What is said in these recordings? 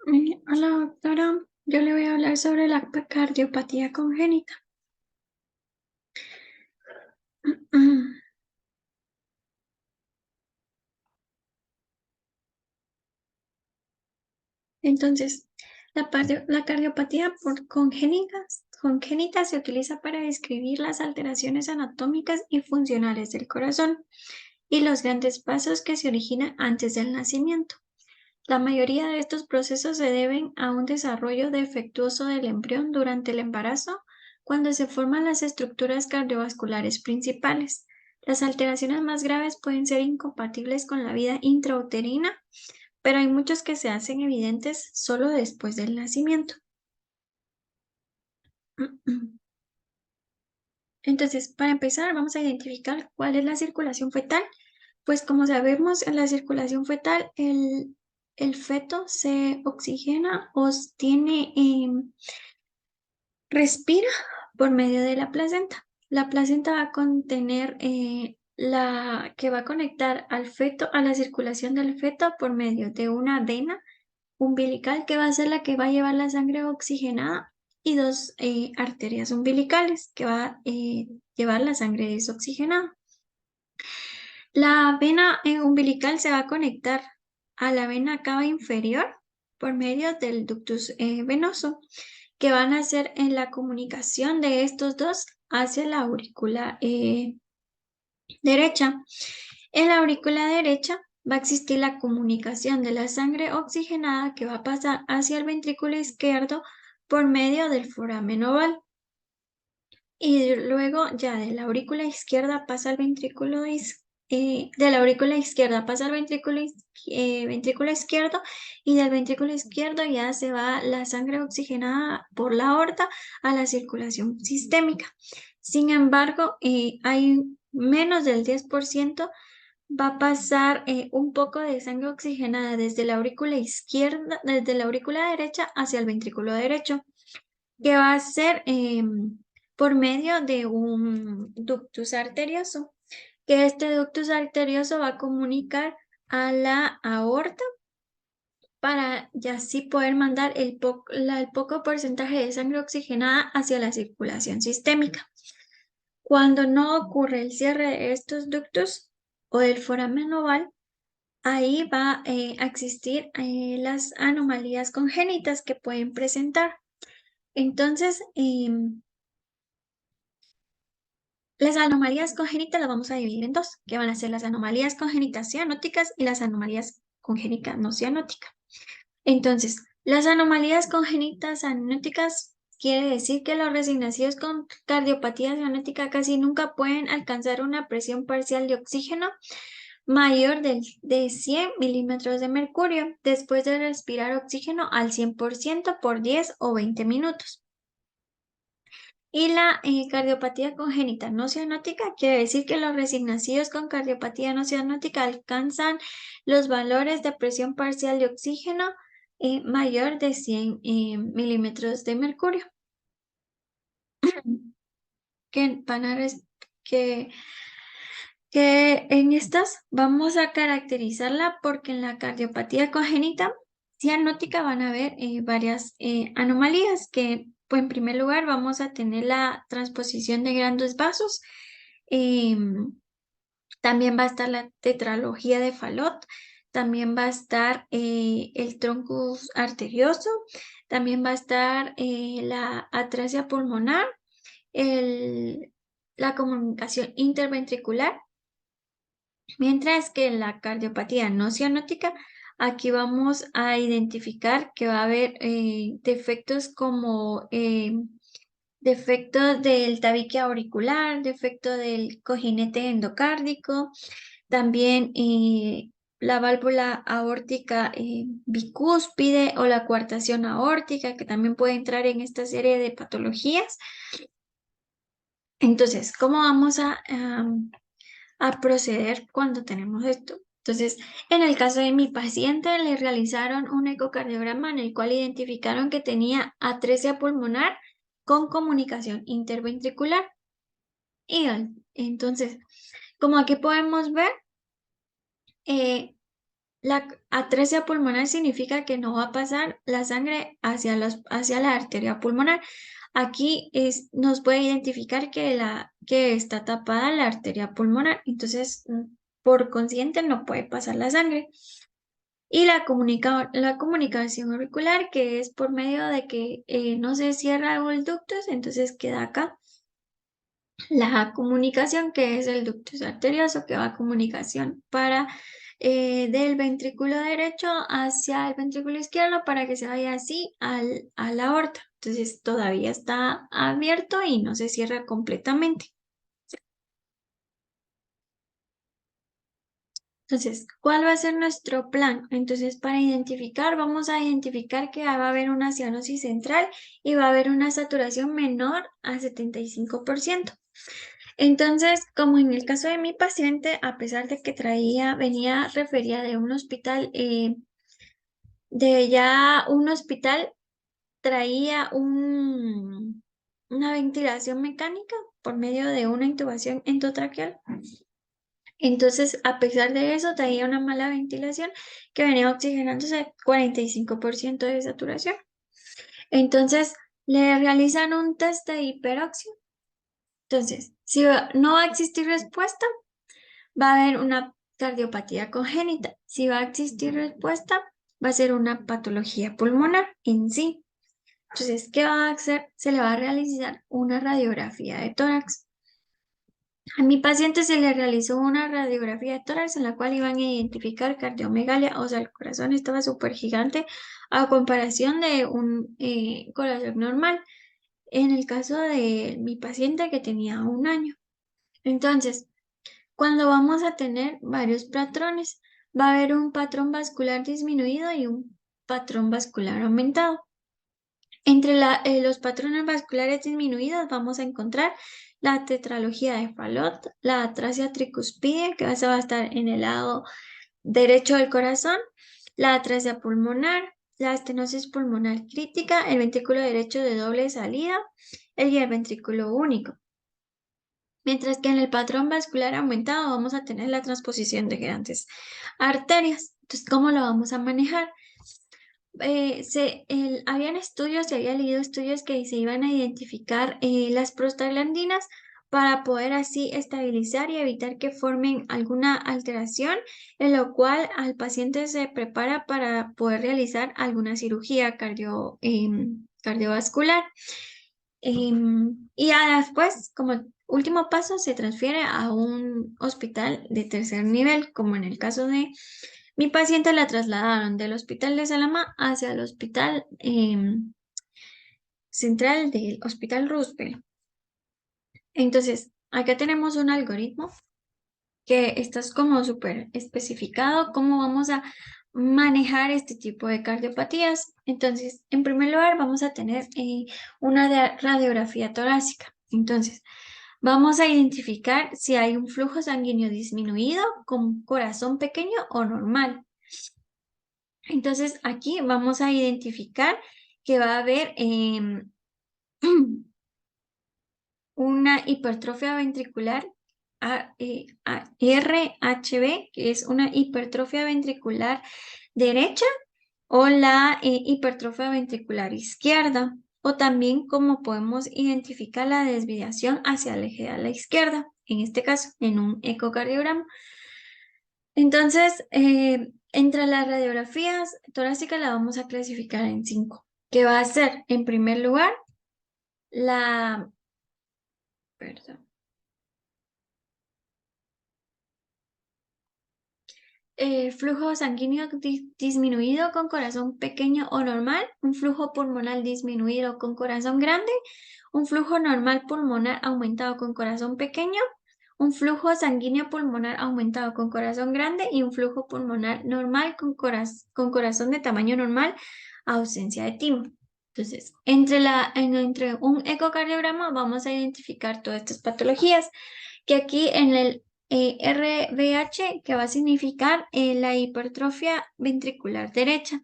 Hola doctora, yo le voy a hablar sobre la cardiopatía congénita. Entonces, la cardiopatía congénita se utiliza para describir las alteraciones anatómicas y funcionales del corazón y los grandes pasos que se originan antes del nacimiento. La mayoría de estos procesos se deben a un desarrollo defectuoso del embrión durante el embarazo, cuando se forman las estructuras cardiovasculares principales. Las alteraciones más graves pueden ser incompatibles con la vida intrauterina, pero hay muchos que se hacen evidentes solo después del nacimiento. Entonces, para empezar, vamos a identificar cuál es la circulación fetal. Pues como sabemos, en la circulación fetal el feto se oxigena o respira por medio de la placenta. La placenta va a contener que va a conectar al feto a la circulación del feto por medio de una vena umbilical que va a ser la que va a llevar la sangre oxigenada y dos arterias umbilicales que va a llevar la sangre desoxigenada. La vena umbilical se va a conectar a la vena cava inferior por medio del ductus venoso, que van a hacer en la comunicación de estos dos hacia la aurícula derecha. En la aurícula derecha va a existir la comunicación de la sangre oxigenada que va a pasar hacia el ventrículo izquierdo por medio del foramen oval. Y luego ya de la aurícula izquierda pasa al ventrículo de la aurícula izquierda pasa al ventrículo izquierdo, y del ventrículo izquierdo ya se va la sangre oxigenada por la aorta a la circulación sistémica. Sin embargo, hay menos del 10% va a pasar un poco de sangre oxigenada desde la aurícula izquierda, desde la aurícula derecha hacia el ventrículo derecho, que va a ser por medio de un ductus arterioso, que este ductus arterioso va a comunicar a la aorta para y así poder mandar el poco porcentaje de sangre oxigenada hacia la circulación sistémica. Cuando no ocurre el cierre de estos ductos o del foramen oval, ahí va a existir las anomalías congénitas que pueden presentar. Entonces, las anomalías congénitas las vamos a dividir en dos, que van a ser las anomalías congénitas cianóticas y las anomalías congénitas no cianóticas. Entonces, las anomalías congénitas cianóticas quiere decir que los recién nacidos con cardiopatía cianótica casi nunca pueden alcanzar una presión parcial de oxígeno mayor de 100 milímetros de mercurio después de respirar oxígeno al 100% por 10 o 20 minutos. Y la cardiopatía congénita no cianótica quiere decir que los recién nacidos con cardiopatía no cianótica alcanzan los valores de presión parcial de oxígeno mayor de 100 milímetros de mercurio. Que, van a que, que en estas vamos a caracterizarla porque en la cardiopatía congénita cianótica van a haber varias anomalías que, pues, en primer lugar vamos a tener la transposición de grandes vasos. También va a estar la tetralogía de Fallot, también va a estar el troncus arterioso, también va a estar la atrasia pulmonar, la comunicación interventricular, mientras que en la cardiopatía no cianótica, aquí vamos a identificar que va a haber defectos como defecto del tabique auricular, defecto del cojinete endocárdico, también la válvula aórtica bicúspide o la coartación aórtica, que también puede entrar en esta serie de patologías. Entonces, ¿cómo vamos a proceder cuando tenemos esto? Entonces, en el caso de mi paciente, le realizaron un ecocardiograma en el cual identificaron que tenía atresia pulmonar con comunicación interventricular. Y entonces, como aquí podemos ver, La atresia pulmonar significa que no va a pasar la sangre hacia la arteria pulmonar. Aquí nos puede identificar que está tapada la arteria pulmonar, entonces por consiguiente no puede pasar la sangre. Y la comunicación auricular, que es por medio de que no se cierra el ductus, entonces queda acá. La comunicación, que es el ductus arterioso, que va a comunicación del ventrículo derecho hacia el ventrículo izquierdo para que se vaya así a la aorta. Entonces todavía está abierto y no se cierra completamente. Entonces, ¿cuál va a ser nuestro plan? Entonces, vamos a identificar que va a haber una cianosis central y va a haber una saturación menor a 75%. Entonces, como en el caso de mi paciente, a pesar de que venía referida de un hospital, traía una ventilación mecánica por medio de una intubación endotraqueal. Entonces, a pesar de eso, traía una mala ventilación que venía oxigenándose 45% de saturación. Entonces, le realizan un test de hiperoxia. Entonces, si no va a existir respuesta, va a haber una cardiopatía congénita. Si va a existir respuesta, va a ser una patología pulmonar en sí. Entonces, ¿qué va a hacer? Se le va a realizar una radiografía de tórax. A mi paciente se le realizó una radiografía de tórax en la cual iban a identificar cardiomegalia, o sea, el corazón estaba súper gigante a comparación de un corazón normal. En el caso de mi paciente que tenía 1 año. Entonces, cuando vamos a tener varios patrones, va a haber un patrón vascular disminuido y un patrón vascular aumentado. Entre los patrones vasculares disminuidos vamos a encontrar la tetralogía de Fallot, la atrasia tricuspide, que va a estar en el lado derecho del corazón, la atrasia pulmonar, la estenosis pulmonar crítica, el ventrículo derecho de doble salida y el ventrículo único. Mientras que en el patrón vascular aumentado vamos a tener la transposición de grandes arterias. Entonces, ¿cómo lo vamos a manejar? Habían estudios, y había leído estudios que se iban a identificar las prostaglandinas para poder así estabilizar y evitar que formen alguna alteración, en lo cual al paciente se prepara para poder realizar alguna cirugía cardiovascular. Y ya después, como último paso, se transfiere a un hospital de tercer nivel, como en el caso de mi paciente, la trasladaron del hospital de Salama hacia el hospital central del Hospital Roosevelt. Entonces, acá tenemos un algoritmo que está como súper especificado cómo vamos a manejar este tipo de cardiopatías. Entonces, en primer lugar, vamos a tener una radiografía torácica. Entonces, vamos a identificar si hay un flujo sanguíneo disminuido con corazón pequeño o normal. Entonces, aquí vamos a identificar que va a haber una hipertrofia ventricular RHV, que es una hipertrofia ventricular derecha, o la hipertrofia ventricular izquierda, o también como podemos identificar la desviación hacia el eje a la izquierda, en este caso, en un ecocardiograma. Entonces, entre las radiografías torácicas la vamos a clasificar en 5, que va a ser, en primer lugar, perdón. Flujo sanguíneo disminuido con corazón pequeño o normal, un flujo pulmonar disminuido con corazón grande, un flujo normal pulmonar aumentado con corazón pequeño, un flujo sanguíneo pulmonar aumentado con corazón grande y un flujo pulmonar normal con corazón de tamaño normal, ausencia de timo. Entonces, entre un ecocardiograma vamos a identificar todas estas patologías, que aquí en el RVH, que va a significar la hipertrofia ventricular derecha,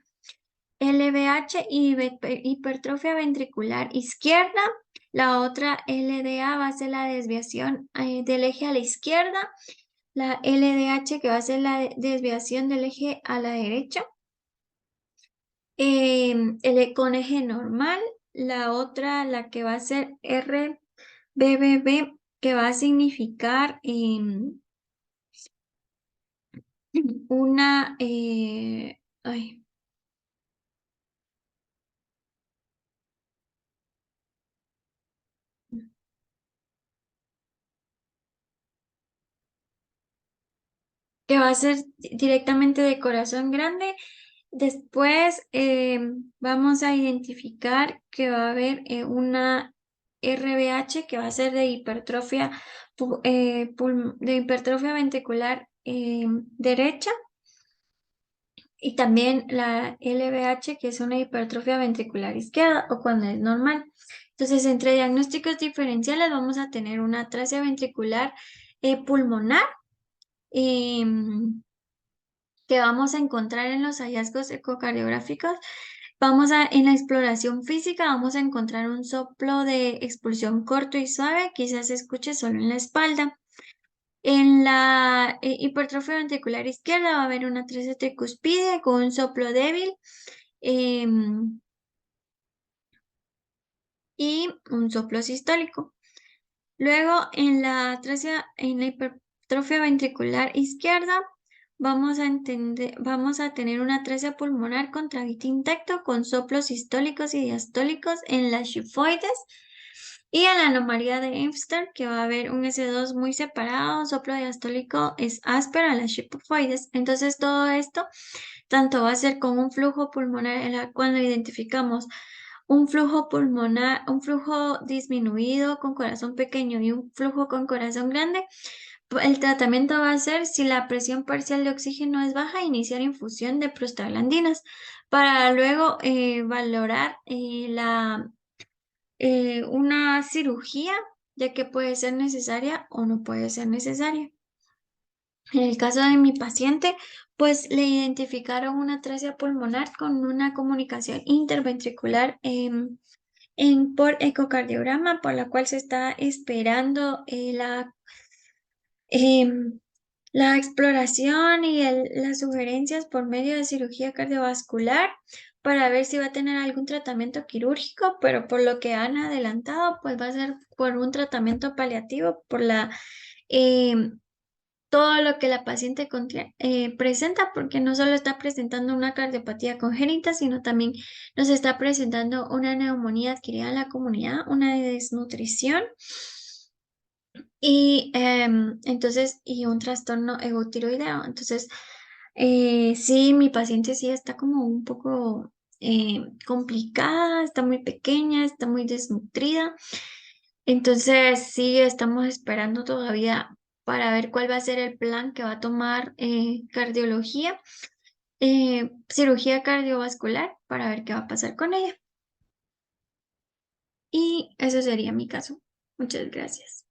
LVH y hipertrofia ventricular izquierda, la otra LDA va a ser la desviación del eje a la izquierda, la LDH, que va a ser la desviación del eje a la derecha, con eje normal, la otra, la que va a ser RBBB, que va a significar una, ay, que va a ser directamente de corazón grande. Después vamos a identificar que va a haber una RBH, que va a ser de hipertrofia, de hipertrofia ventricular derecha, y también la LVH, que es una hipertrofia ventricular izquierda, o cuando es normal. Entonces, entre diagnósticos diferenciales vamos a tener una atrasia ventricular pulmonar, em, que vamos a encontrar en los hallazgos ecocardiográficos. En la exploración física, vamos a encontrar un soplo de expulsión corto y suave, quizás se escuche solo en la espalda. En la hipertrofia ventricular izquierda va a haber una atresia tricuspide con un soplo débil, em, y un soplo sistólico. Luego, en la hipertrofia ventricular izquierda, vamos a tener una atrasia pulmonar con trabito intacto, con soplos sistólicos y diastólicos en las shifoides. Y en la anomalía de Epstein, que va a haber un S2 muy separado, soplo diastólico es áspero en las shifoides. Entonces, todo esto tanto va a ser con un flujo pulmonar, cuando identificamos un flujo pulmonar, un flujo disminuido con corazón pequeño y un flujo con corazón grande. El tratamiento va a ser, si la presión parcial de oxígeno es baja, iniciar infusión de prostaglandinas para luego valorar una cirugía, ya que puede ser necesaria o no puede ser necesaria. En el caso de mi paciente, pues le identificaron una atrasia pulmonar con una comunicación interventricular por ecocardiograma, por la cual se está esperando em, la exploración y las sugerencias por medio de cirugía cardiovascular para ver si va a tener algún tratamiento quirúrgico, pero por lo que han adelantado, pues va a ser por un tratamiento paliativo, por em, todo lo que la paciente presenta, porque no solo está presentando una cardiopatía congénita, sino también nos está presentando una neumonía adquirida en la comunidad, una desnutrición y entonces, y un trastorno egotiroideo. Entonces, sí, mi paciente sí está como un poco complicada, está muy pequeña, está muy desnutrida. Entonces, sí, estamos esperando todavía para ver cuál va a ser el plan que va a tomar cardiología, cirugía cardiovascular, para ver qué va a pasar con ella. Y eso sería mi caso. Muchas gracias.